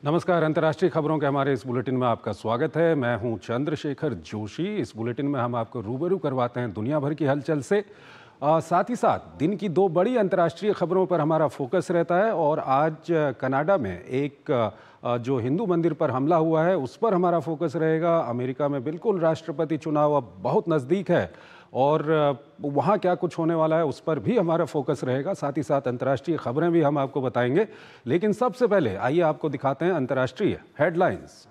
नमस्कार। अंतर्राष्ट्रीय खबरों के हमारे इस बुलेटिन में आपका स्वागत है। मैं हूं चंद्रशेखर जोशी। इस बुलेटिन में हम आपको रूबरू करवाते हैं दुनिया भर की हलचल से। साथ ही साथ दिन की दो बड़ी अंतर्राष्ट्रीय खबरों पर हमारा फोकस रहता है। और आज कनाडा में एक जो हिंदू मंदिर पर हमला हुआ है उस पर हमारा फोकस रहेगा। अमेरिका में बिल्कुल राष्ट्रपति चुनाव अब बहुत नज़दीक है और वहाँ क्या कुछ होने वाला है उस पर भी हमारा फोकस रहेगा। साथ ही साथ अंतर्राष्ट्रीय खबरें भी हम आपको बताएंगे। लेकिन सबसे पहले आइए आपको दिखाते हैं अंतर्राष्ट्रीय हेडलाइंस।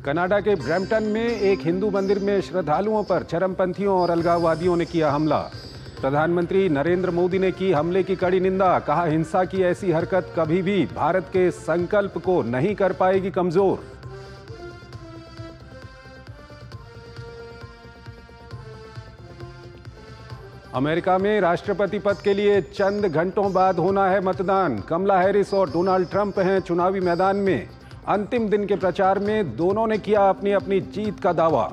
कनाडा के ब्रैम्पटन में एक हिंदू मंदिर में श्रद्धालुओं पर चरमपंथियों और अलगाववादियों ने किया हमला। प्रधानमंत्री नरेंद्र मोदी ने की हमले की कड़ी निंदा। कहा, हिंसा की ऐसी हरकत कभी भी भारत के संकल्प को नहीं कर पाएगी कमजोर। अमेरिका में राष्ट्रपति पद के लिए चंद घंटों बाद होना है मतदान। कमला हैरिस और डोनाल्ड ट्रंप हैं चुनावी मैदान में। अंतिम दिन के प्रचार में दोनों ने किया अपनी अपनी जीत का दावा।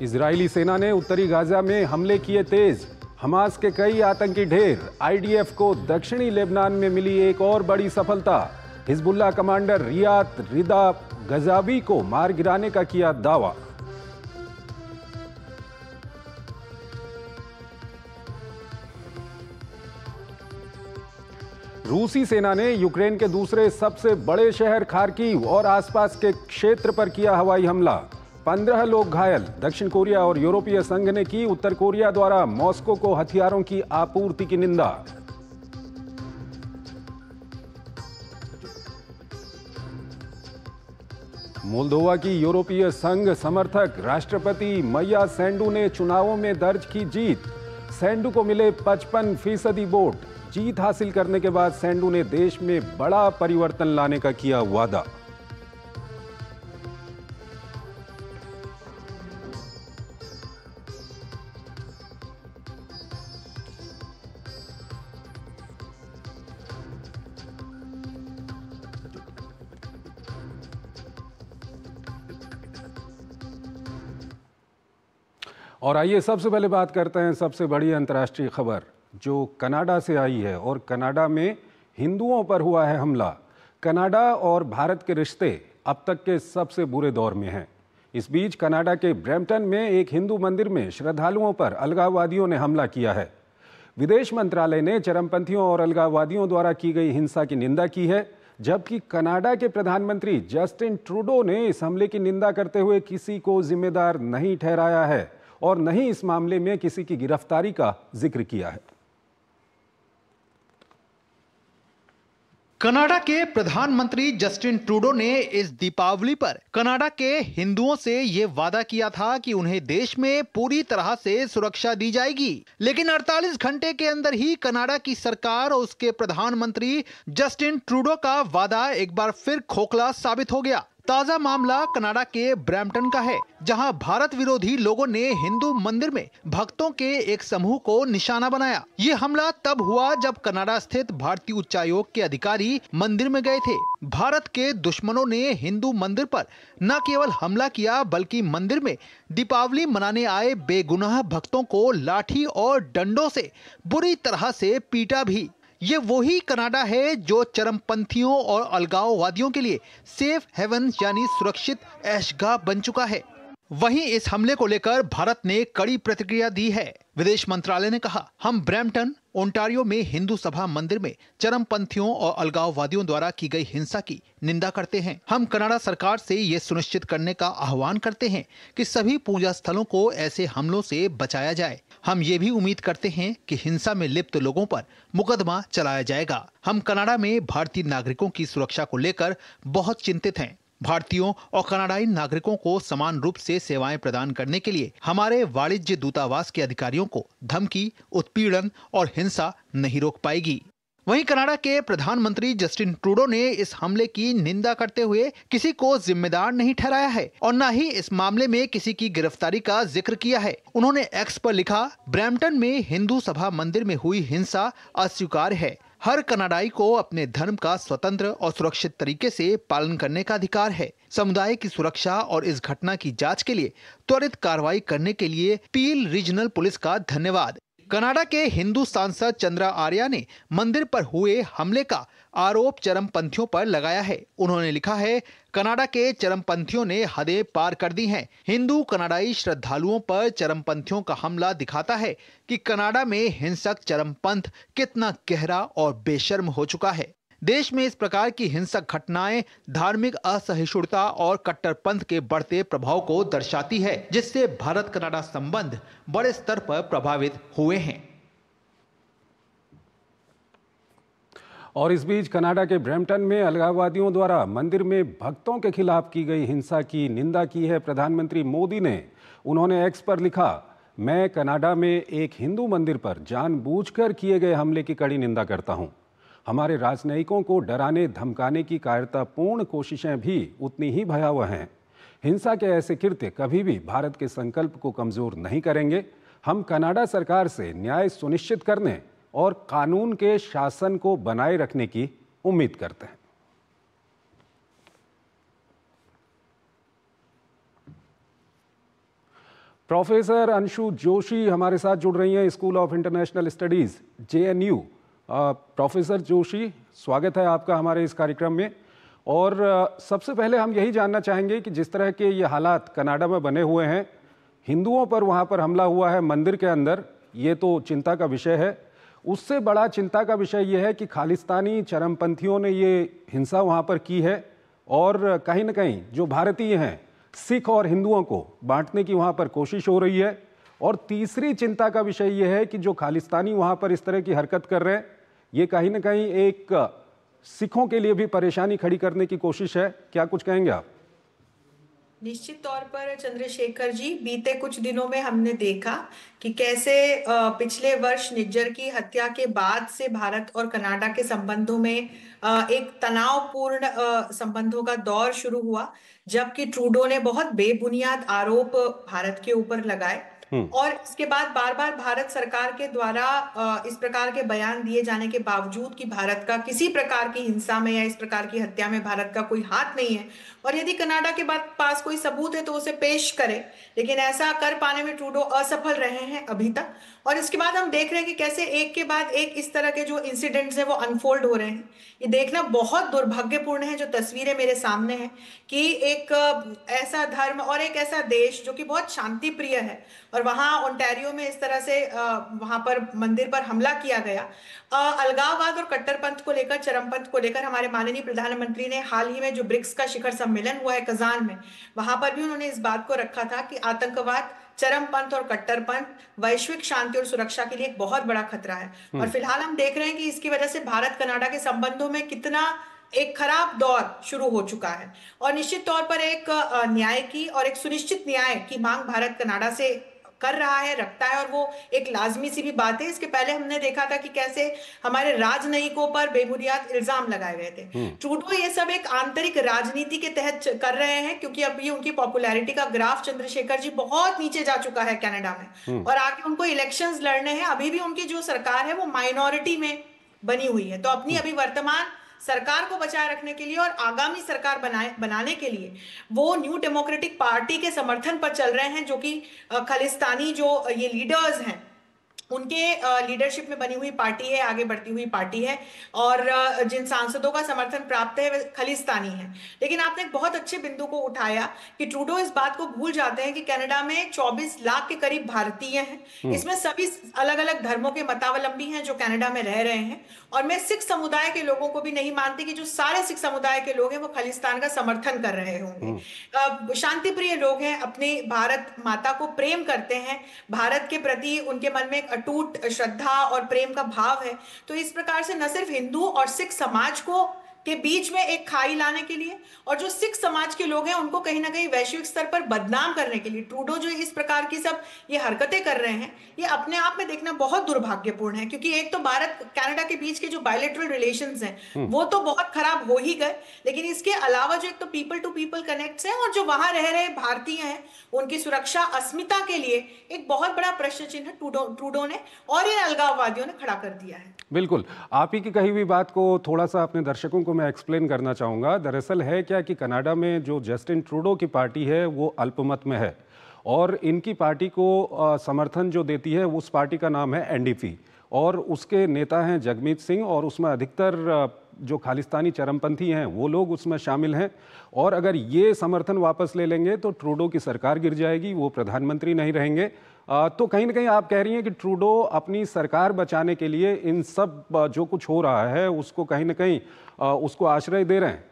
इजरायली सेना ने उत्तरी गाजा में हमले किए तेज। हमास के कई आतंकी ढेर। आईडीएफ को दक्षिणी लेबनान में मिली एक और बड़ी सफलता। हिजबुल्लाह कमांडर रियाद रिदा गजावी को मार गिराने का किया दावा। रूसी सेना ने यूक्रेन के दूसरे सबसे बड़े शहर खार्किव और आसपास के क्षेत्र पर किया हवाई हमला। 15 लोग घायल। दक्षिण कोरिया और यूरोपीय संघ ने की उत्तर कोरिया द्वारा मॉस्को को हथियारों की आपूर्ति की निंदा। मोल्दोवा की यूरोपीय संघ समर्थक राष्ट्रपति मैया सैंडू ने चुनावों में दर्ज की जीत। सैंडू को मिले 55% वोट। जीत हासिल करने के बाद सैंडू ने देश में बड़ा परिवर्तन लाने का किया वादा। और आइए सबसे पहले बात करते हैं सबसे बड़ी अंतर्राष्ट्रीय खबर जो कनाडा से आई है। और कनाडा में हिंदुओं पर हुआ है हमला। कनाडा और भारत के रिश्ते अब तक के सबसे बुरे दौर में हैं। इस बीच कनाडा के ब्रैम्पटन में एक हिंदू मंदिर में श्रद्धालुओं पर अलगाववादियों ने हमला किया है। विदेश मंत्रालय ने चरमपंथियों और अलगाववादियों द्वारा की गई हिंसा की निंदा की है, जबकि कनाडा के प्रधानमंत्री जस्टिन ट्रूडो ने इस हमले की निंदा करते हुए किसी को जिम्मेदार नहीं ठहराया है और न ही इस मामले में किसी की गिरफ्तारी का जिक्र किया है। कनाडा के प्रधानमंत्री जस्टिन ट्रूडो ने इस दीपावली पर कनाडा के हिंदुओं से ये वादा किया था कि उन्हें देश में पूरी तरह से सुरक्षा दी जाएगी। लेकिन 48 घंटे के अंदर ही कनाडा की सरकार और उसके प्रधानमंत्री जस्टिन ट्रूडो का वादा एक बार फिर खोखला साबित हो गया। ताजा मामला कनाडा के ब्रैम्पटन का है, जहां भारत विरोधी लोगों ने हिंदू मंदिर में भक्तों के एक समूह को निशाना बनाया। ये हमला तब हुआ जब कनाडा स्थित भारतीय उच्चायोग के अधिकारी मंदिर में गए थे। भारत के दुश्मनों ने हिंदू मंदिर पर न केवल हमला किया बल्कि मंदिर में दीपावली मनाने आए बेगुनाह भक्तों को लाठी और डंडों से बुरी तरह से पीटा भी। ये वही कनाडा है जो चरमपंथियों और अलगाववादियों के लिए सेफ हेवन यानी सुरक्षित ऐशगाह बन चुका है। वहीं इस हमले को लेकर भारत ने कड़ी प्रतिक्रिया दी है। विदेश मंत्रालय ने कहा, हम ब्रैम्पटन ओंटारियो में हिंदू सभा मंदिर में चरमपंथियों और अलगाववादियों द्वारा की गई हिंसा की निंदा करते हैं। हम कनाडा सरकार से ये सुनिश्चित करने का आह्वान करते हैं कि सभी पूजा स्थलों को ऐसे हमलों से बचाया जाए। हम ये भी उम्मीद करते हैं कि हिंसा में लिप्त लोगों पर मुकदमा चलाया जाएगा। हम कनाडा में भारतीय नागरिकों की सुरक्षा को लेकर बहुत चिंतित हैं। भारतीयों और कनाडाई नागरिकों को समान रूप से सेवाएं प्रदान करने के लिए हमारे वाणिज्य दूतावास के अधिकारियों को धमकी, उत्पीड़न और हिंसा नहीं रोक पाएगी। वहीं कनाडा के प्रधानमंत्री जस्टिन ट्रूडो ने इस हमले की निंदा करते हुए किसी को जिम्मेदार नहीं ठहराया है और न ही इस मामले में किसी की गिरफ्तारी का जिक्र किया है। उन्होंने एक्स पर लिखा, ब्रैम्पटन में हिंदू सभा मंदिर में हुई हिंसा अस्वीकार्य है। हर कनाडाई को अपने धर्म का स्वतंत्र और सुरक्षित तरीके से पालन करने का अधिकार है। समुदाय की सुरक्षा और इस घटना की जांच के लिए त्वरित कार्रवाई करने के लिए पील रीजनल पुलिस का धन्यवाद। कनाडा के हिंदू सांसद चंद्रा आर्या ने मंदिर पर हुए हमले का आरोप चरमपंथियों पर लगाया है। उन्होंने लिखा है, कनाडा के चरमपंथियों ने हदें पार कर दी हैं। हिंदू कनाडाई श्रद्धालुओं पर चरमपंथियों का हमला दिखाता है कि कनाडा में हिंसक चरमपंथ कितना गहरा और बेशर्म हो चुका है। देश में इस प्रकार की हिंसक घटनाएं धार्मिक असहिष्णुता और कट्टरपंथ के बढ़ते प्रभाव को दर्शाती है, जिससे भारत कनाडा संबंध बड़े स्तर पर प्रभावित हुए हैं। और इस बीच कनाडा के ब्रैम्पटन में अलगाववादियों द्वारा मंदिर में भक्तों के खिलाफ की गई हिंसा की निंदा की है प्रधानमंत्री मोदी ने। उन्होंने एक्स पर लिखा, मैं कनाडा में एक हिंदू मंदिर पर जानबूझकर किए गए हमले की कड़ी निंदा करता हूं। हमारे राजनयिकों को डराने धमकाने की कायरतापूर्ण कोशिशें भी उतनी ही भयावह हैं। हिंसा के ऐसे कृत्य कभी भी भारत के संकल्प को कमजोर नहीं करेंगे। हम कनाडा सरकार से न्याय सुनिश्चित करने और कानून के शासन को बनाए रखने की उम्मीद करते हैं। प्रोफेसर अंशु जोशी हमारे साथ जुड़ रही हैं, school of international studies JNU। Professor Joshi, स्वागत है आपका हमारे इस कार्यक्रम में। और सबसे पहले हम यही जानना चाहेंगे कि जिस तरह के ये हालात कनाडा में बने हुए हैं, हिंदुओं पर वहाँ पर हमला हुआ है मंदिर के अंदर, ये तो चिंता का विषय है। उससे बड़ा चिंता का विषय यह है कि खालिस्तानी चरमपंथियों ने ये हिंसा वहाँ पर की है और कहीं न कहीं जो भारतीय हैं, सिख और हिंदुओं को बांटने की वहाँ पर कोशिश हो रही है। और तीसरी चिंता का विषय यह है कि जो खालिस्तानी वहाँ पर इस तरह की हरकत कर रहे हैं, ये कहीं ना कहीं एक सिखों के लिए भी परेशानी खड़ी करने की कोशिश है। क्या कुछ कहेंगे आप? निश्चित तौर पर चंद्रशेखर जी, बीते कुछ दिनों में हमने देखा कि कैसे पिछले वर्ष निज्जर की हत्या के बाद से भारत और कनाडा के संबंधों में एक तनावपूर्ण संबंधों का दौर शुरू हुआ, जबकि ट्रूडो ने बहुत बेबुनियाद आरोप भारत के ऊपर लगाए। और इसके बाद बार बार भारत सरकार के द्वारा इस प्रकार के बयान दिए जाने के बावजूद कि भारत का किसी प्रकार की हिंसा में या इस प्रकार की हत्या में भारत का कोई हाथ नहीं है, और यदि कनाडा के पास कोई सबूत है तो उसे पेश करे, लेकिन ऐसा कर पाने में ट्रूडो असफल रहे हैं अभी तक। और इसके बाद हम देख रहे हैं कि कैसे एक के बाद एक इस तरह के जो इंसिडेंट्स हैं वो अनफोल्ड हो रहे हैं। ये देखना बहुत दुर्भाग्यपूर्ण है। जो तस्वीरें मेरे सामने हैं कि एक ऐसा धर्म और एक ऐसा देश जो कि बहुत शांति प्रिय है, और वहां ओंटारियो में इस तरह से वहां पर मंदिर पर हमला किया गया। अलगाववाद और कट्टरपंथ को लेकर, चरमपंथ को लेकर हमारे माननीय प्रधानमंत्री ने हाल ही में जो ब्रिक्स का शिखर सम्मेलन हुआ है कजान में, वहां पर भी उन्होंने इस बात को रखा था कि आतंकवाद, चरमपंथ और कट्टरपंथ वैश्विक शांति और सुरक्षा के लिए एक बहुत बड़ा खतरा है। और फिलहाल हम देख रहे हैं कि इसकी वजह से भारत कनाडा के संबंधों में कितना एक खराब दौर शुरू हो चुका है। और निश्चित तौर पर एक न्याय की और एक सुनिश्चित न्याय की मांग भारत कनाडा से कर रहा है, रखता है, और वो एक लाजमी सी भी बात है। इसके पहले हमने देखा था कि कैसे हमारे राजनयिकों पर बेबुनियाद इल्जाम लगाए गए थे। ट्रूडो ये सब एक आंतरिक राजनीति के तहत कर रहे हैं, क्योंकि अब ये उनकी पॉपुलैरिटी का ग्राफ, चंद्रशेखर जी, बहुत नीचे जा चुका है कनाडा में, और आगे उनको इलेक्शंस लड़ने हैं। अभी भी उनकी जो सरकार है वो माइनॉरिटी में बनी हुई है, तो अपनी अभी वर्तमान सरकार को बचाए रखने के लिए और आगामी सरकार बनाने के लिए वो न्यू डेमोक्रेटिक पार्टी के समर्थन पर चल रहे हैं, जो कि खालिस्तानी जो ये लीडर्स हैं उनके लीडरशिप में बनी हुई पार्टी है, आगे बढ़ती हुई पार्टी है, और जिन सांसदों का समर्थन प्राप्त है वे खालिस्तानी हैं। लेकिन आपने एक बहुत अच्छे बिंदु को उठाया कि ट्रूडो इस बात को भूल जाते हैं कि कनाडा में 24 लाख के करीब भारतीय हैं। इसमें सभी अलग अलग धर्मों के मतावलंबी हैं जो कनाडा में रह रहे हैं। और मैं सिख समुदाय के लोगों को भी नहीं मानती कि जो सारे सिख समुदाय के लोग हैं वो खालिस्तान का समर्थन कर रहे होंगे। शांति प्रिय लोग हैं, अपने भारत माता को प्रेम करते हैं, भारत के प्रति उनके मन में एक अटूट श्रद्धा और प्रेम का भाव है। तो इस प्रकार से न सिर्फ हिंदू और सिख समाज को के बीच में एक खाई लाने के लिए और जो सिख समाज के लोग हैं उनको कहीं ना कहीं वैश्विक स्तर पर बदनाम करने के लिए ट्रूडो जो इस प्रकार की सब ये हरकतें कर रहे हैं, ये अपने आप में देखना बहुत दुर्भाग्यपूर्ण है। क्योंकि एक तो भारत कनाडा के बीच के जो बायलैटरल रिलेशंस हैं वो तो बहुत खराब हो ही गए, लेकिन इसके अलावा जो एक तो पीपल टू पीपल कनेक्ट्स हैं और जो वहां रह रहे भारतीय हैं उनकी सुरक्षा अस्मिता के लिए एक बहुत बड़ा प्रश्न चिन्ह ट्रूडो ने और इन अलगाववादियों ने खड़ा कर दिया है। बिल्कुल, आप ही की कही हुई बात को थोड़ा सा अपने दर्शकों को मैं एक्सप्लेन करना चाहूँगा। दरअसल है क्या कि कनाडा में जो जस्टिन ट्रूडो की पार्टी है वो अल्पमत में है और इनकी पार्टी को समर्थन जो देती है उस पार्टी का नाम है एनडीपी और उसके नेता हैं जगमीत सिंह और उसमें अधिकतर जो खालिस्तानी चरमपंथी हैं वो लोग उसमें शामिल हैं। और अगर ये समर्थन वापस ले लेंगे तो ट्रूडो की सरकार गिर जाएगी, वो प्रधानमंत्री नहीं रहेंगे। तो कहीं ना कहीं आप कह रही हैं कि ट्रूडो अपनी सरकार बचाने के लिए इन सब जो कुछ हो रहा है उसको कहीं ना कहीं उसको आश्रय दे रहे हैं।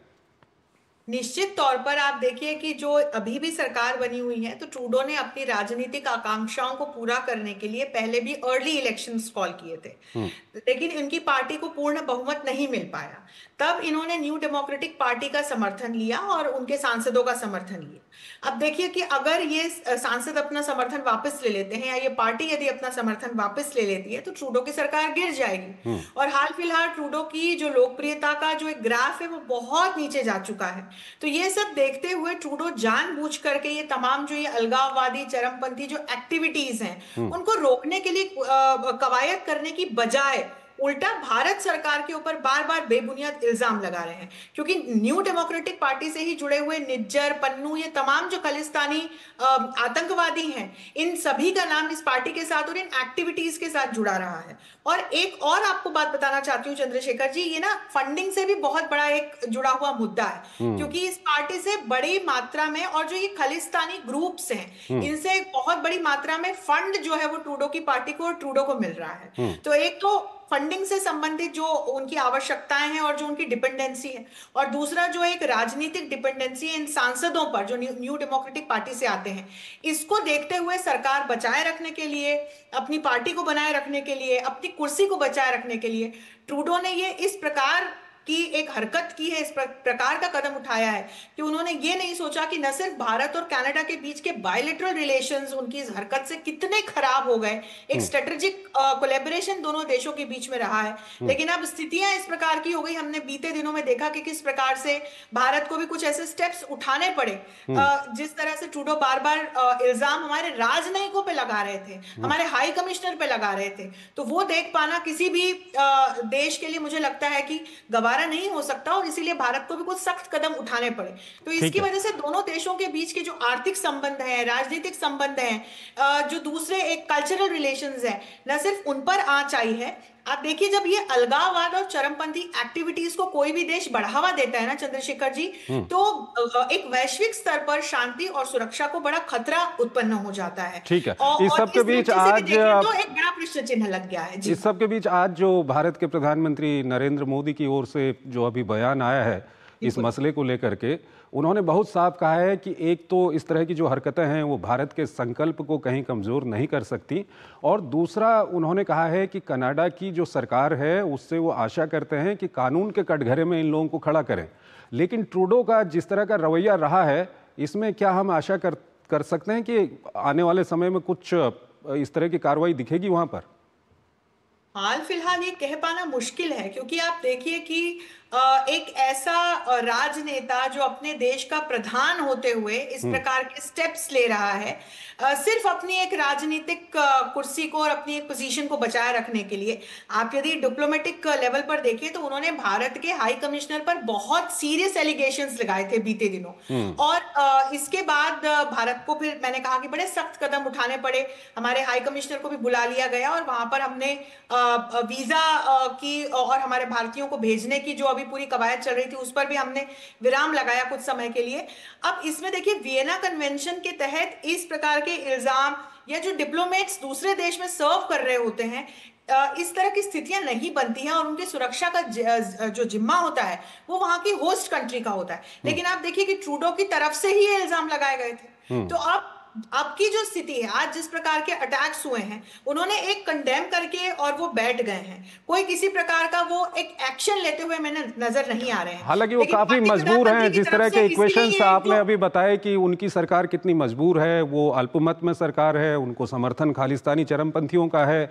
निश्चित तौर पर आप देखिए कि जो अभी भी सरकार बनी हुई है तो ट्रूडो ने अपनी राजनीतिक आकांक्षाओं को पूरा करने के लिए पहले भी अर्ली इलेक्शंस कॉल किए थे, लेकिन इनकी पार्टी को पूर्ण बहुमत नहीं मिल पाया। तब इन्होंने न्यू डेमोक्रेटिक पार्टी का समर्थन लिया और उनके सांसदों का समर्थन लिया। अब देखिए कि अगर ये सांसद अपना समर्थन वापस ले लेते हैं या ये पार्टी यदि अपना समर्थन वापस ले लेती है तो ट्रूडो की सरकार गिर जाएगी। और हाल फिलहाल ट्रूडो की जो लोकप्रियता का जो एक ग्राफ है वो बहुत नीचे जा चुका है। तो ये सब देखते हुए ट्रूडो जानबूझ करके ये तमाम जो ये अलगाववादी चरमपंथी जो एक्टिविटीज हैं उनको रोकने के लिए कवायद करने की बजाय उल्टा भारत सरकार के ऊपर बार बार बेबुनियाद इल्जाम लगा रहे हैं। क्योंकि न्यू डेमोक्रेटिक पार्टी से ही जुड़े हुए निज्जर, पन्नू, ये तमाम जो खालिस्तानी आतंकवादी हैं इन सभी का नाम इस पार्टी के साथ और इन एक्टिविटीज के साथ जुड़ा रहा है। और एक और आपको बात बताना चाहती हूँ चंद्रशेखर जी, ये ना फंडिंग से भी बहुत बड़ा एक जुड़ा हुआ मुद्दा है। क्योंकि इस पार्टी से बड़ी मात्रा में और जो ये खालिस्तानी ग्रुप्स हैं इनसे एक बहुत बड़ी मात्रा में फंड जो है वो ट्रूडो की पार्टी को और ट्रूडो को मिल रहा है। तो एक तो फंडिंग से संबंधित जो उनकी आवश्यकताएं हैं और जो उनकी डिपेंडेंसी है, और दूसरा जो एक राजनीतिक डिपेंडेंसी है इन सांसदों पर जो न्यू डेमोक्रेटिक पार्टी से आते हैं, इसको देखते हुए सरकार बचाए रखने के लिए, अपनी पार्टी को बनाए रखने के लिए, अपनी कुर्सी को बचाए रखने के लिए ट्रूडो ने ये इस प्रकार की एक हरकत की है, इस प्रकार का कदम उठाया है कि उन्होंने ये नहीं सोचा कि न सिर्फ भारत और कनाडा के बीच के बायलैटरल रिलेशंस उनकी इस हरकत से कितने खराब हो गए, एक स्ट्रेटेजिक कोलैबोरेशन दोनों देशों के बीच में रहा है, लेकिन अब स्थितियां इस प्रकार की हो गई। हमने बीते दिनों में देखा कि किस प्रकार से भारत को भी कुछ ऐसे स्टेप्स उठाने पड़े। जिस तरह से ट्रूडो बार बार इल्जाम हमारे राजनयिकों पे लगा रहे थे, हमारे हाई कमिश्नर पे लगा रहे थे, तो वो देख पाना किसी भी देश के लिए मुझे लगता है कि गवारा नहीं हो सकता और इसीलिए भारत को भी कुछ सख्त कदम उठाने पड़े। तो इसकी वजह से दोनों देशों के बीच के जो आर्थिक संबंध हैं, राजनीतिक संबंध हैं, जो दूसरे एक कल्चरल रिलेशंस हैं, न सिर्फ उन पर आंच आई है। आप देखिए जब ये अलगाववाद और चरमपंथी एक्टिविटीज को कोई भी देश बढ़ावा देता है ना चंद्रशेखर जी, तो एक वैश्विक स्तर पर शांति और सुरक्षा को बड़ा खतरा उत्पन्न हो जाता है। ठीक है, इस सब के बीच आज तो एक बड़ा प्रश्न चिन्ह लग गया है। इस सब के बीच आज जो भारत के प्रधानमंत्री नरेंद्र मोदी की ओर से जो अभी बयान आया है इस मसले को लेकर के, उन्होंने बहुत साफ कहा है कि एक तो इस तरह की जो हरकतें हैं वो भारत के संकल्प को कहीं कमज़ोर नहीं कर सकती, और दूसरा उन्होंने कहा है कि कनाडा की जो सरकार है उससे वो आशा करते हैं कि कानून के कटघरे में इन लोगों को खड़ा करें। लेकिन ट्रूडो का जिस तरह का रवैया रहा है, इसमें क्या हम आशा कर सकते हैं कि आने वाले समय में कुछ इस तरह की कार्रवाई दिखेगी वहाँ पर? हाल फिलहाल ये कह पाना मुश्किल है, क्योंकि आप देखिए कि एक ऐसा राजनेता जो अपने देश का प्रधान होते हुए इस प्रकार के स्टेप्स ले रहा है सिर्फ अपनी एक राजनीतिक कुर्सी को और अपनी एक पोजीशन को बचाए रखने के लिए। आप यदि डिप्लोमेटिक लेवल पर देखिए तो उन्होंने भारत के हाई कमिश्नर पर बहुत सीरियस एलिगेशंस लगाए थे बीते दिनों, और इसके बाद भारत को फिर मैंने कहा कि बड़े सख्त कदम उठाने पड़े। हमारे हाई कमिश्नर को भी बुला लिया गया और वहां पर हमने वीजा की और हमारे भारतीयों को भेजने की जो अभी पूरी कवायद चल रही थी उस पर भी हमने विराम लगाया कुछ समय के लिए। अब इसमें देखिए वियना कन्वेंशन के तहत इस प्रकार के इल्जाम या जो डिप्लोमेट्स दूसरे देश में सर्व कर रहे होते हैं, इस तरह की स्थितियां नहीं बनती हैं और उनकी सुरक्षा का जो जिम्मा होता है वो वहां की होस्ट कंट्री का होता है। लेकिन आप देखिए कि ट्रूडो की तरफ से ही ये इल्जाम लगाए गए थे। तो अब अब की जो स्थिति है, आज जिस प्रकार के अटैक्स हुए हैं, उन्होंने एक कंडेम करके और वो बैठ गए हैं। कोई किसी प्रकार का वो एक एक्शन लेते हुए मैंने नजर नहीं आ रहे हैं। हालांकि वो लेकिन काफी पार्टी मजबूर हैं, प्रधानमंत्री की जिस तरफ तरह से के इसलिए इक्वेशंस ये आपने जो अभी बताए कि उनकी सरकार कितनी मजबूर है, वो अल्पमत में सरकार है, उनको समर्थन खालिस्तानी चरमपंथियों का है,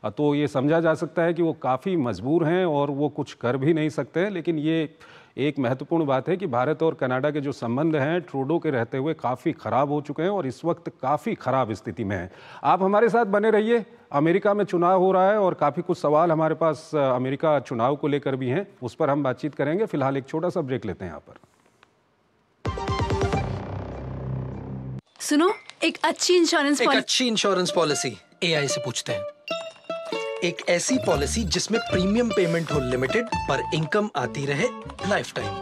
तो ये समझा जा सकता है कि वो काफ़ी मजबूर हैं और वो कुछ कर भी नहीं सकते हैं। लेकिन ये एक महत्वपूर्ण बात है कि भारत और कनाडा के जो संबंध हैं ट्रूडो के रहते हुए काफ़ी ख़राब हो चुके हैं और इस वक्त काफ़ी ख़राब स्थिति में हैं। आप हमारे साथ बने रहिए। अमेरिका में चुनाव हो रहा है और काफ़ी कुछ सवाल हमारे पास अमेरिका चुनाव को लेकर भी हैं, उस पर हम बातचीत करेंगे। फिलहाल एक छोटा सा ब्रेक लेते हैं यहाँ पर। सुनो, एक अच्छी इंश्योरेंस पॉलिसी एआई से पूछते हैं। एक ऐसी पॉलिसी जिसमें प्रीमियम पेमेंट हो लिमिटेड पर इनकम आती रहे लाइफ टाइम।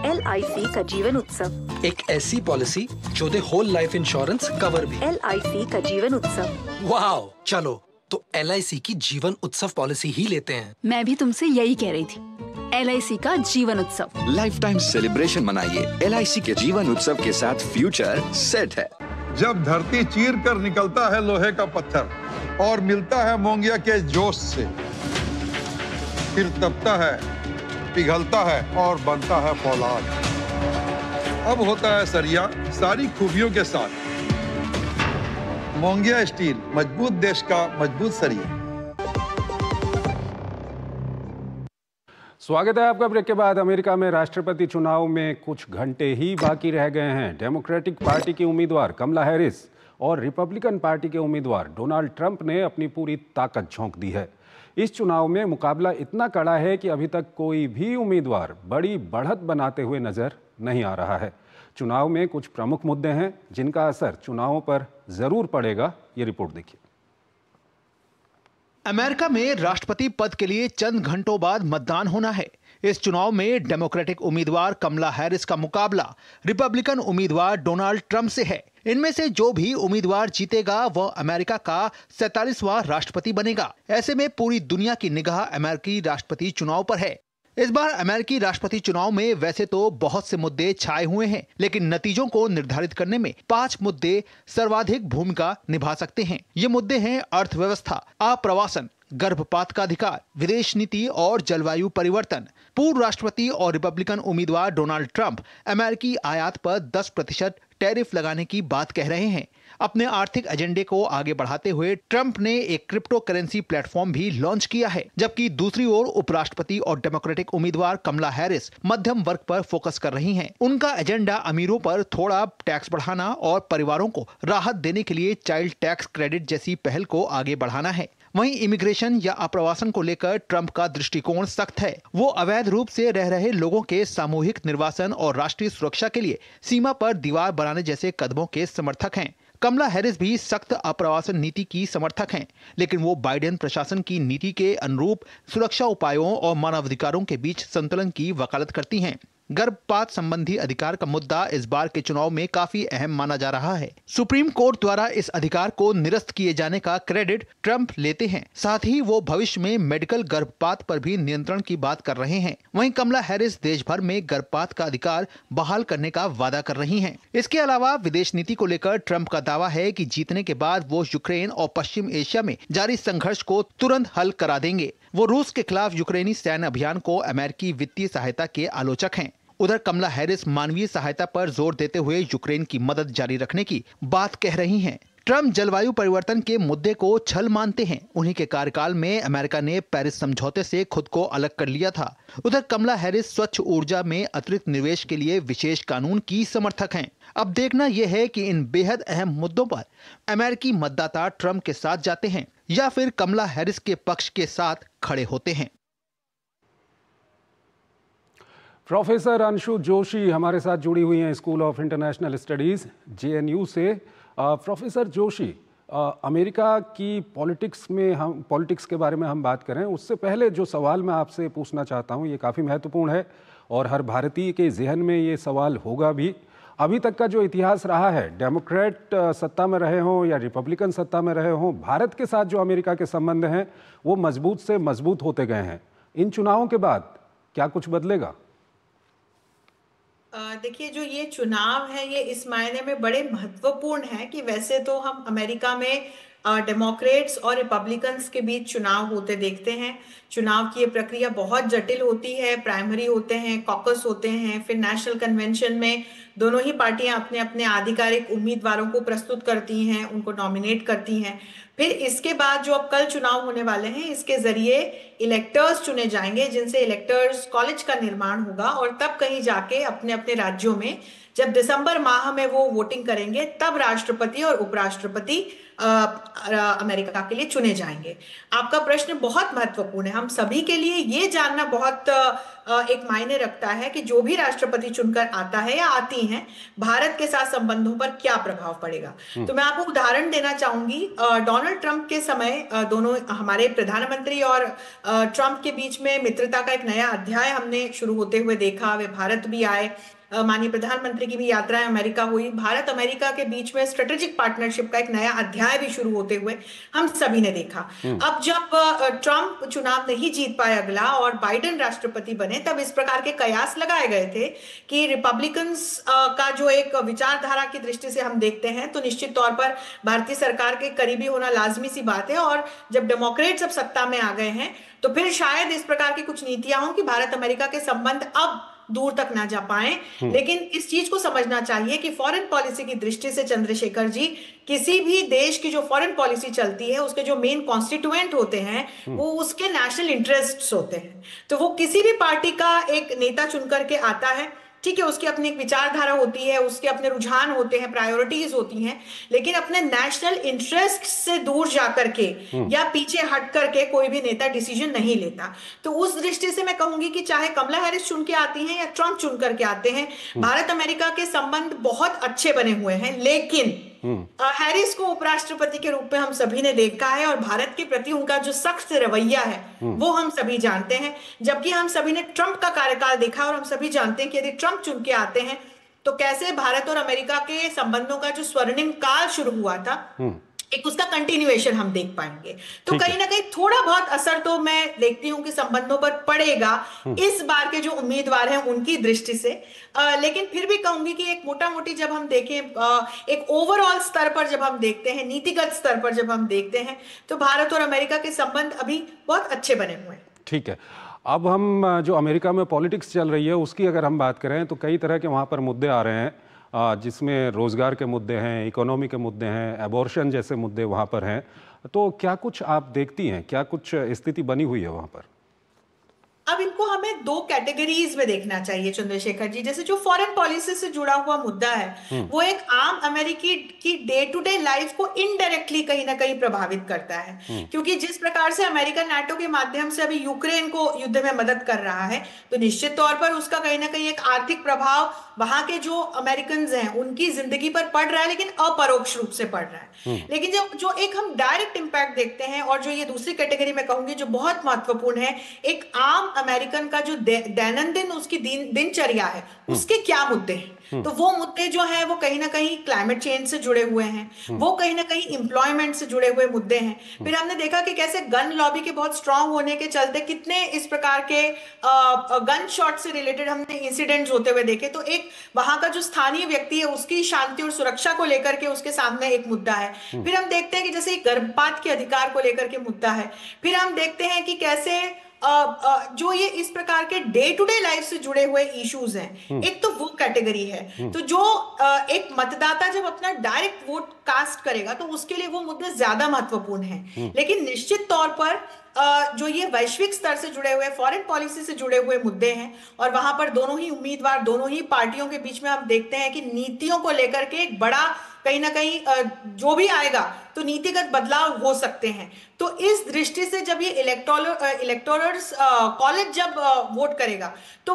LIC का जीवन उत्सव। एक ऐसी पॉलिसी जो दे होल लाइफ इंश्योरेंस कवर भी। LIC का जीवन उत्सव। वाओ, चलो तो LIC की जीवन उत्सव पॉलिसी ही लेते हैं। मैं भी तुमसे यही कह रही थी, LIC का जीवन उत्सव। लाइफ टाइम सेलिब्रेशन मनाइए LIC के जीवन उत्सव के साथ। फ्यूचर सेट है। जब धरती चीर कर निकलता है लोहे का पत्थर और मिलता है मोंगिया के जोश से, फिर तपता है, पिघलता है और बनता है फौलाद। अब होता है सरिया सारी खूबियों के साथ। मोंगिया स्टील, मजबूत देश का मजबूत सरिया। स्वागत है आपका ब्रेक के बाद। अमेरिका में राष्ट्रपति चुनाव में कुछ घंटे ही बाकी रह गए हैं। डेमोक्रेटिक पार्टी की उम्मीदवार कमला हैरिस और रिपब्लिकन पार्टी के उम्मीदवार डोनाल्ड ट्रंप ने अपनी पूरी ताकत झोंक दी है। इस चुनाव में मुकाबला इतना कड़ा है कि अभी तक कोई भी उम्मीदवार बड़ी बढ़त बनाते हुए नजर नहीं आ रहा है। चुनाव में कुछ प्रमुख मुद्दे हैं जिनका असर चुनावों पर जरूर पड़ेगा। ये रिपोर्ट देखिए। अमेरिका में राष्ट्रपति पद के लिए चंद घंटों बाद मतदान होना है। इस चुनाव में डेमोक्रेटिक उम्मीदवार कमला हैरिस का मुकाबला रिपब्लिकन उम्मीदवार डोनाल्ड ट्रंप से है। इनमें से जो भी उम्मीदवार जीतेगा वह अमेरिका का 47वां राष्ट्रपति बनेगा। ऐसे में पूरी दुनिया की निगाह अमेरिकी राष्ट्रपति चुनाव पर है। इस बार अमेरिकी राष्ट्रपति चुनाव में वैसे तो बहुत से मुद्दे छाए हुए हैं, लेकिन नतीजों को निर्धारित करने में 5 मुद्दे सर्वाधिक भूमिका निभा सकते हैं। ये मुद्दे हैं अर्थव्यवस्था, आप्रवासन, गर्भपात का अधिकार, विदेश नीति और जलवायु परिवर्तन। पूर्व राष्ट्रपति और रिपब्लिकन उम्मीदवार डोनाल्ड ट्रंप अमेरिकी आयात पर 10% टैरिफ लगाने की बात कह रहे हैं। अपने आर्थिक एजेंडे को आगे बढ़ाते हुए ट्रंप ने एक क्रिप्टो करेंसी प्लेटफॉर्म भी लॉन्च किया है, जबकि दूसरी ओर उपराष्ट्रपति और डेमोक्रेटिक उम्मीदवार कमला हैरिस मध्यम वर्ग पर फोकस कर रही हैं। उनका एजेंडा अमीरों पर थोड़ा टैक्स बढ़ाना और परिवारों को राहत देने के लिए चाइल्ड टैक्स क्रेडिट जैसी पहल को आगे बढ़ाना है। वहीं इमिग्रेशन या आप्रवासन को लेकर ट्रंप का दृष्टिकोण सख्त है। वो अवैध रूप से रह रहे लोगों के सामूहिक निर्वासन और राष्ट्रीय सुरक्षा के लिए सीमा पर दीवार बनाने जैसे कदमों के समर्थक हैं। कमला हैरिस भी सख्त आप्रवासन नीति की समर्थक हैं, लेकिन वो बाइडेन प्रशासन की नीति के अनुरूप सुरक्षा उपायों और मानवाधिकारों के बीच संतुलन की वकालत करती हैं। गर्भपात संबंधी अधिकार का मुद्दा इस बार के चुनाव में काफी अहम माना जा रहा है। सुप्रीम कोर्ट द्वारा इस अधिकार को निरस्त किए जाने का क्रेडिट ट्रंप लेते हैं। साथ ही वो भविष्य में मेडिकल गर्भपात पर भी नियंत्रण की बात कर रहे हैं। वहीं कमला हैरिस देश भर में गर्भपात का अधिकार बहाल करने का वादा कर रही हैं। इसके अलावा विदेश नीति को लेकर ट्रंप का दावा है कि जीतने के बाद वो यूक्रेन और पश्चिम एशिया में जारी संघर्ष को तुरंत हल करा देंगे। वो रूस के खिलाफ यूक्रेनी सैन्य अभियान को अमेरिकी वित्तीय सहायता के आलोचक हैं। उधर कमला हैरिस मानवीय सहायता पर जोर देते हुए यूक्रेन की मदद जारी रखने की बात कह रही हैं। ट्रंप जलवायु परिवर्तन के मुद्दे को छल मानते हैं। उन्हीं के कार्यकाल में अमेरिका ने पेरिस समझौते से खुद को अलग कर लिया था। उधर कमला हैरिस स्वच्छ ऊर्जा में अतिरिक्त निवेश के लिए विशेष कानून की समर्थक हैं। अब देखना यह है कि इन बेहद अहम मुद्दों पर अमेरिकी मतदाता ट्रंप के साथ जाते हैं या फिर कमला हैरिस के पक्ष के साथ खड़े होते हैं। प्रोफेसर अंशु जोशी हमारे साथ जुड़ी हुई हैं school of international studies JNU से। प्रोफेसर जोशी, अमेरिका की पॉलिटिक्स के बारे में हम बात करें उससे पहले जो सवाल मैं आपसे पूछना चाहता हूं ये काफ़ी महत्वपूर्ण है और हर भारतीय के जहन में ये सवाल होगा भी। अभी तक का जो इतिहास रहा है, डेमोक्रेट सत्ता में रहे हों या रिपब्लिकन सत्ता में रहे हों, भारत के साथ जो अमेरिका के संबंध हैं वो मजबूत से मजबूत होते गए हैं। इन चुनावों के बाद क्या कुछ बदलेगा? देखिए, जो ये चुनाव है ये इस मायने में बड़े महत्वपूर्ण है कि वैसे तो हम अमेरिका में डेमोक्रेट्स और रिपब्लिकन्स के बीच चुनाव होते देखते हैं। चुनाव की ये प्रक्रिया बहुत जटिल होती है। प्राइमरी होते हैं, कॉकस होते हैं, फिर नेशनल कन्वेंशन में दोनों ही पार्टियां अपने अपने आधिकारिक उम्मीदवारों को प्रस्तुत करती हैं, उनको नॉमिनेट करती हैं। फिर इसके बाद जो अब कल चुनाव होने वाले हैं, इसके जरिए इलेक्टर्स चुने जाएंगे, जिनसे इलेक्टर्स कॉलेज का निर्माण होगा और तब कहीं जाके अपने अपने राज्यों में जब दिसंबर माह में वो वोटिंग करेंगे, तब राष्ट्रपति और उपराष्ट्रपति अमेरिका के लिए चुने जाएंगे। आपका प्रश्न बहुत महत्वपूर्ण है। हम सभी के लिए ये जानना बहुत एक मायने रखता है कि जो भी राष्ट्रपति चुनकर आता है या आती हैं, भारत के साथ संबंधों पर क्या प्रभाव पड़ेगा। तो मैं आपको उदाहरण देना चाहूंगी। डोनाल्ड ट्रंप के समय दोनों हमारे प्रधानमंत्री और ट्रंप के बीच में मित्रता का एक नया अध्याय हमने शुरू होते हुए देखा। वे भारत भी आए, माननीय प्रधानमंत्री की भी यात्राएं अमेरिका हुई। भारत अमेरिका के बीच में स्ट्रेटेजिक पार्टनरशिप का एक नया अध्याय भी शुरू होते हुए हम सभी ने देखा। अब जब ट्रंप चुनाव नहीं जीत पाए अगला और बाइडेन राष्ट्रपति बने, तब इस प्रकार के कयास लगाए गए थे कि रिपब्लिकन्स का जो एक विचारधारा की दृष्टि से हम देखते हैं तो निश्चित तौर पर भारतीय सरकार के करीबी होना लाजमी सी बात है। और जब डेमोक्रेट्स अब सत्ता में आ गए हैं तो फिर शायद इस प्रकार की कुछ नीतियां हों कि भारत अमेरिका के संबंध अब दूर तक ना जा पाए। लेकिन इस चीज को समझना चाहिए कि फॉरेन पॉलिसी की दृष्टि से चंद्रशेखर जी, किसी भी देश की जो फॉरेन पॉलिसी चलती है उसके जो मेन कॉन्स्टिट्यूएंट होते हैं वो उसके नेशनल इंटरेस्ट्स होते हैं। तो वो किसी भी पार्टी का एक नेता चुन करके आता है, ठीक है, उसकी अपनी एक विचारधारा होती है, उसके अपने रुझान होते हैं, प्रायोरिटीज होती हैं, लेकिन अपने नेशनल इंटरेस्ट से दूर जाकर के या पीछे हट करके कोई भी नेता डिसीजन नहीं लेता। तो उस दृष्टि से मैं कहूंगी कि चाहे कमला हैरिस चुन के आती हैं या ट्रंप चुन करके आते हैं, भारत अमेरिका के संबंध बहुत अच्छे बने हुए हैं। लेकिन हैरिस को उपराष्ट्रपति के रूप में हम सभी ने देखा है और भारत के प्रति उनका जो सख्त रवैया है वो हम सभी जानते हैं। जबकि हम सभी ने ट्रंप का कार्यकाल देखा और हम सभी जानते हैं कि यदि ट्रंप चुन के आते हैं तो कैसे भारत और अमेरिका के संबंधों का जो स्वर्णिम काल शुरू हुआ था, एक उसका कंटिन्यूएशन हम देख पाएंगे। तो कहीं ना कहीं थोड़ा बहुत असर तो मैं देखती हूं कि संबंधों पर पड़ेगा इस बार के जो उम्मीदवार हैं उनकी दृष्टि से। लेकिन फिर भी कहूंगी कि एक मोटा मोटी जब हम देखें, एक ओवरऑल स्तर पर जब हम देखते हैं, नीतिगत स्तर पर जब हम देखते हैं, तो भारत और अमेरिका के संबंध अभी बहुत अच्छे बने हुए हैं। ठीक है, अब हम जो अमेरिका में पॉलिटिक्स चल रही है उसकी अगर हम बात करें तो कई तरह के वहाँ पर मुद्दे आ रहे हैं, जिसमें रोज़गार के मुद्दे हैं, इकोनॉमी के मुद्दे हैं, एबॉर्शन जैसे मुद्दे वहाँ पर हैं। तो क्या कुछ आप देखती हैं, क्या कुछ स्थिति बनी हुई है वहाँ पर? अब इनको हमें दो कैटेगरीज में देखना चाहिए चंद्रशेखर जी। जैसे जो फॉरेन पॉलिसी से जुड़ा हुआ मुद्दा है वो एक आम अमेरिकी की डे टू डे लाइफ को इनडायरेक्टली कहीं ना कहीं प्रभावित करता है, क्योंकि जिस प्रकार से अमेरिका नाटो के माध्यम से अभी यूक्रेन को युद्ध में मदद कर रहा है, तो निश्चित तौर पर उसका कहीं ना कहीं एक आर्थिक प्रभाव वहां के जो अमेरिकन हैं उनकी जिंदगी पर पड़ रहा है, लेकिन अपरोक्ष रूप से पड़ रहा है। लेकिन जो एक हम डायरेक्ट इंपैक्ट देखते हैं, और जो ये दूसरी कैटेगरी में कहूंगी जो बहुत महत्वपूर्ण है, एक आम अमेरिकन का जो दैनंदिन उसकी दिनचर्या है, उसके क्या मुद्दे हैं, तो वो मुद्दे जो हैं वो कहीं ना कहीं क्लाइमेट चेंज से जुड़े हुए हैं, वो कहीं ना कहीं एम्प्लॉयमेंट से जुड़े हुए मुद्दे हैं। फिर हमने देखा कि कैसे गन लॉबी के बहुत स्ट्रांग होने के चलते कितने इस प्रकार के गन शॉट से रिलेटेड हमने इंसिडेंट्स होते हुए देखे। तो एक वहां का जो स्थानीय व्यक्ति है उसकी शांति और सुरक्षा को लेकर के उसके सामने एक मुद्दा है। फिर हम देखते हैं कि जैसे गर्भपात के अधिकार को लेकर के मुद्दा है। फिर हम देखते हैं कि कैसे जो ये इस प्रकार के डे टू डे लाइफ से जुड़े हुए इश्यूज हैं, एक तो वो कैटेगरी है। तो जो एक मतदाता जब अपना डायरेक्ट वोट कास्ट करेगा तो उसके लिए वो मुद्दे ज्यादा महत्वपूर्ण हैं। लेकिन निश्चित तौर पर जो ये वैश्विक स्तर से जुड़े हुए, फॉरेन पॉलिसी से जुड़े हुए मुद्दे हैं, और वहां पर दोनों ही उम्मीदवार, दोनों ही पार्टियों के बीच में आप देखते हैं कि नीतियों को लेकर के एक बड़ा कहीं ना कहीं जो भी आएगा तो नीतिगत बदलाव हो सकते हैं। तो इस दृष्टि से जब ये इलेक्टोरल्स कॉलेज जब वोट करेगा तो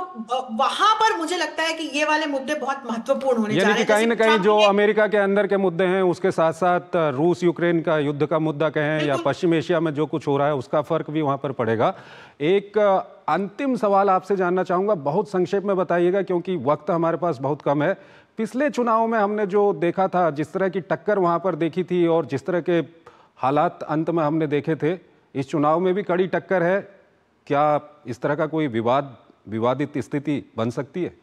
वहां पर मुझे लगता है कि ये वाले मुद्दे बहुत महत्वपूर्ण होने जा रहे हैं। कहीं ना कहीं जो अमेरिका के अंदर के मुद्दे हैं उसके साथ साथ रूस यूक्रेन का युद्ध का मुद्दा कहें या पश्चिम एशिया में जो कुछ हो रहा है उसका फर्क भी वहां पर पड़ेगा। एक अंतिम सवाल आपसे जानना चाहूंगा, बहुत संक्षेप में बताइएगा क्योंकि वक्त हमारे पास बहुत कम है। पिछले चुनाव में हमने जो देखा था, जिस तरह की टक्कर वहां पर देखी थी और जिस तरह के हालात अंत में हमने देखे थे, इस चुनाव में भी कड़ी टक्कर है। क्या इस तरह का कोई विवादित स्थिति बन सकती है?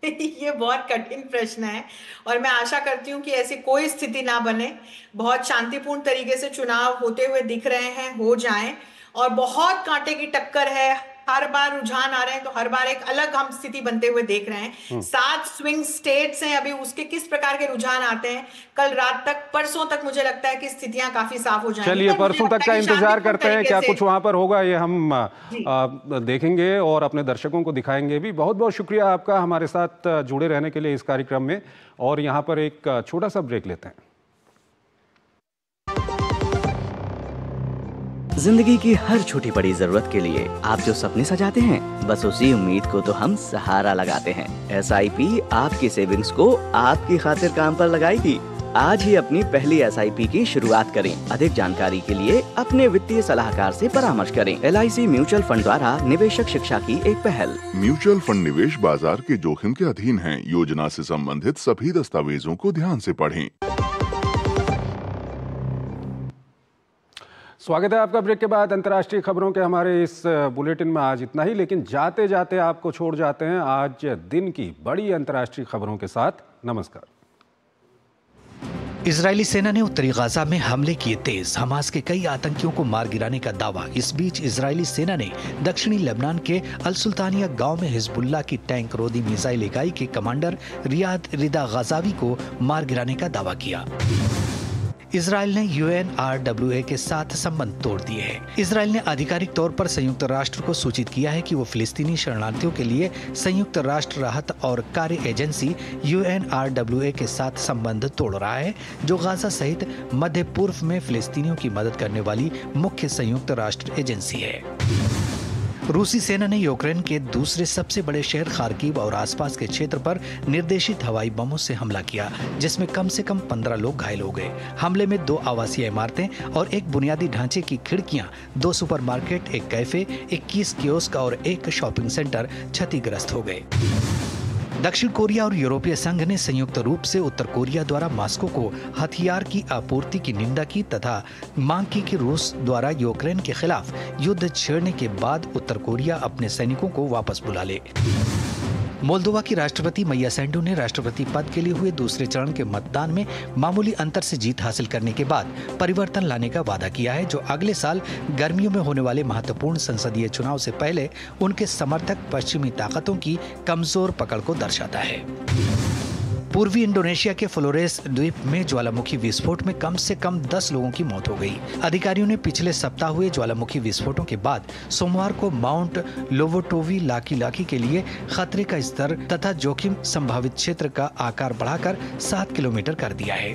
ये बहुत कठिन प्रश्न है और मैं आशा करती हूँ कि ऐसी कोई स्थिति ना बने। बहुत शांतिपूर्ण तरीके से चुनाव होते हुए दिख रहे हैं, हो जाएं। और बहुत कांटे की टक्कर है, हर बार रुझान आ रहे हैं, तो हर बार एक अलग हम स्थिति बनते हुए देख रहे हैं। 7 स्विंग स्टेट्स हैं, अभी उसके किस प्रकार के रुझान आते हैं, कल रात तक, परसों तक मुझे लगता है कि स्थितियां काफी साफ हो जाएंगी। चलिए परसों तक का इंतजार करते हैं, क्या कुछ वहां पर होगा ये हम देखेंगे और अपने दर्शकों को दिखाएंगे भी। बहुत बहुत शुक्रिया आपका हमारे साथ जुड़े रहने के लिए इस कार्यक्रम में। और यहाँ पर एक छोटा सा ब्रेक लेते हैं। जिंदगी की हर छोटी बड़ी जरूरत के लिए आप जो सपने सजाते हैं, बस उसी उम्मीद को तो हम सहारा लगाते हैं। SIP आपकी सेविंग्स को आपकी खातिर काम पर लगाएगी। आज ही अपनी पहली SIP की शुरुआत करें। अधिक जानकारी के लिए अपने वित्तीय सलाहकार से परामर्श करें। LIC म्यूचुअल फंड द्वारा निवेशक शिक्षा की एक पहल। म्यूचुअल फंड निवेश बाजार के जोखिम के अधीन है। योजना से संबंधित सभी दस्तावेजों को ध्यान से पढ़ें। स्वागत है आपका ब्रेक के बाद। अंतर्राष्ट्रीय खबरों के हमारे इस बुलेटिन में आज इतना ही, लेकिन जाते जाते आपको छोड़ जाते हैं आज दिन की बड़ी अंतर्राष्ट्रीय खबरों के साथ। नमस्कार। इजरायली सेना ने उत्तरी गाजा में हमले किए तेज, हमास के कई आतंकियों को मार गिराने का दावा। इस बीच इजरायली सेना ने दक्षिणी लेबनान के अल सुल्तानिया गांव में हिजबुल्लाह की टैंक रोधी मिसाइल इकाई के कमांडर रियाद रिदा गाजावी को मार गिराने का दावा किया। इजरायल ने UNRWA के साथ संबंध तोड़ दिए हैं। इजरायल ने आधिकारिक तौर पर संयुक्त राष्ट्र को सूचित किया है कि वो फिलिस्तीनी शरणार्थियों के लिए संयुक्त राष्ट्र राहत और कार्य एजेंसी UNRWA के साथ संबंध तोड़ रहा है, जो गाजा सहित मध्य पूर्व में फिलिस्तीनियों की मदद करने वाली मुख्य संयुक्त राष्ट्र एजेंसी है। रूसी सेना ने यूक्रेन के दूसरे सबसे बड़े शहर खार्किव और आसपास के क्षेत्र पर निर्देशित हवाई बमों से हमला किया, जिसमें कम से कम 15 लोग घायल हो गए। हमले में 2 आवासीय इमारतें और एक बुनियादी ढांचे की खिड़कियां, 2 सुपरमार्केट, एक कैफे, 21 कियोस्क और एक शॉपिंग सेंटर क्षतिग्रस्त हो गए। दक्षिण कोरिया और यूरोपीय संघ ने संयुक्त रूप से उत्तर कोरिया द्वारा मॉस्को को हथियार की आपूर्ति की निंदा की तथा मांग की कि रूस द्वारा यूक्रेन के खिलाफ युद्ध छेड़ने के बाद उत्तर कोरिया अपने सैनिकों को वापस बुला ले। मोल्दोवा की राष्ट्रपति मैया सैंडू ने राष्ट्रपति पद के लिए हुए दूसरे चरण के मतदान में मामूली अंतर से जीत हासिल करने के बाद परिवर्तन लाने का वादा किया है, जो अगले साल गर्मियों में होने वाले महत्वपूर्ण संसदीय चुनाव से पहले उनके समर्थक पश्चिमी ताकतों की कमजोर पकड़ को दर्शाता है। पूर्वी इंडोनेशिया के फ्लोरेस द्वीप में ज्वालामुखी विस्फोट में कम से कम 10 लोगों की मौत हो गई। अधिकारियों ने पिछले सप्ताह हुए ज्वालामुखी विस्फोटों के बाद सोमवार को माउंट लोवोटोवी लाकी के लिए खतरे का स्तर तथा जोखिम संभावित क्षेत्र का आकार बढ़ाकर 7 किलोमीटर कर दिया है।